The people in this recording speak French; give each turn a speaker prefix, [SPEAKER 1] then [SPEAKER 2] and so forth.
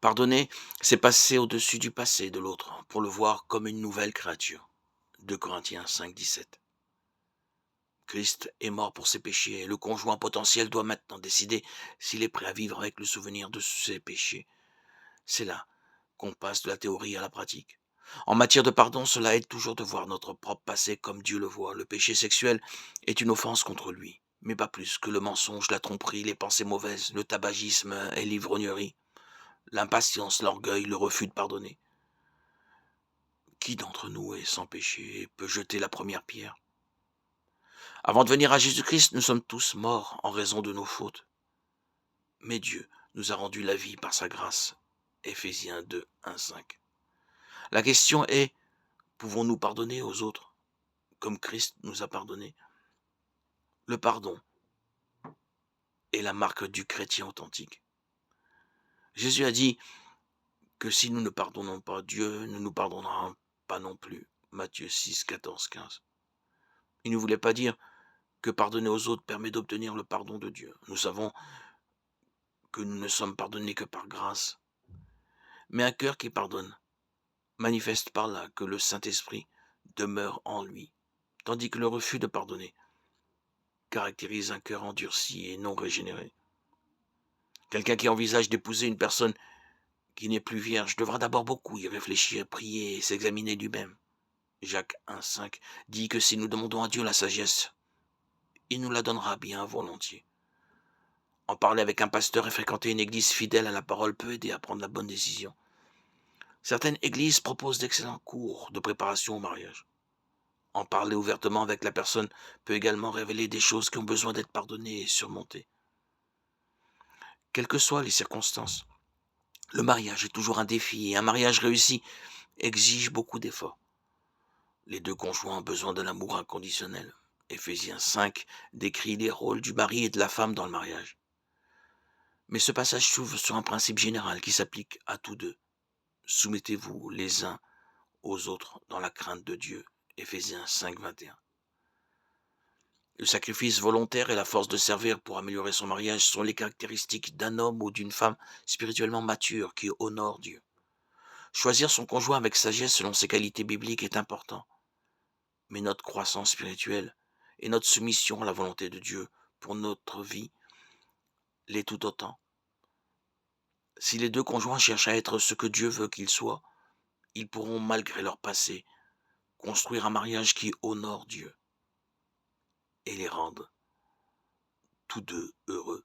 [SPEAKER 1] Pardonner, c'est passer au-dessus du passé de l'autre pour le voir comme une nouvelle créature. 2 Corinthiens 5, 17. Christ est mort pour ses péchés et le conjoint potentiel doit maintenant décider s'il est prêt à vivre avec le souvenir de ses péchés. C'est là qu'on passe de la théorie à la pratique. En matière de pardon, cela aide toujours de voir notre propre passé comme Dieu le voit. Le péché sexuel est une offense contre lui, mais pas plus que le mensonge, la tromperie, les pensées mauvaises, le tabagisme et l'ivrognerie, l'impatience, l'orgueil, le refus de pardonner. Qui d'entre nous est sans péché et peut jeter la première pierre? Avant de venir à Jésus-Christ, nous sommes tous morts en raison de nos fautes. Mais Dieu nous a rendu la vie par sa grâce. Éphésiens 2, 1, 5. La question est, pouvons-nous pardonner aux autres comme Christ nous a pardonné? Le pardon est la marque du chrétien authentique. Jésus a dit que si nous ne pardonnons pas, Dieu ne nous pardonnera pas non plus. Matthieu 6, 14, 15. Il ne voulait pas dire que pardonner aux autres permet d'obtenir le pardon de Dieu. Nous savons que nous ne sommes pardonnés que par grâce. Mais un cœur qui pardonne manifeste par là que le Saint-Esprit demeure en lui, tandis que le refus de pardonner caractérise un cœur endurci et non régénéré. Quelqu'un qui envisage d'épouser une personne qui n'est plus vierge devra d'abord beaucoup y réfléchir, prier et s'examiner lui-même. Jacques 1, 5 dit que si nous demandons à Dieu la sagesse, il nous la donnera bien volontiers. En parler avec un pasteur et fréquenter une église fidèle à la parole peut aider à prendre la bonne décision. Certaines églises proposent d'excellents cours de préparation au mariage. En parler ouvertement avec la personne peut également révéler des choses qui ont besoin d'être pardonnées et surmontées. Quelles que soient les circonstances, le mariage est toujours un défi et un mariage réussi exige beaucoup d'efforts. Les deux conjoints ont besoin de l'amour inconditionnel. Éphésiens 5 décrit les rôles du mari et de la femme dans le mariage. Mais ce passage s'ouvre sur un principe général qui s'applique à tous deux. Soumettez-vous les uns aux autres dans la crainte de Dieu. Éphésiens 5, 21. Le sacrifice volontaire et la force de servir pour améliorer son mariage sont les caractéristiques d'un homme ou d'une femme spirituellement mature qui honore Dieu. Choisir son conjoint avec sagesse selon ses qualités bibliques est important. Mais notre croissance spirituelle et notre soumission à la volonté de Dieu pour notre vie l'est tout autant. Si les deux conjoints cherchent à être ce que Dieu veut qu'ils soient, ils pourront, malgré leur passé, construire un mariage qui honore Dieu et les rende tous deux heureux.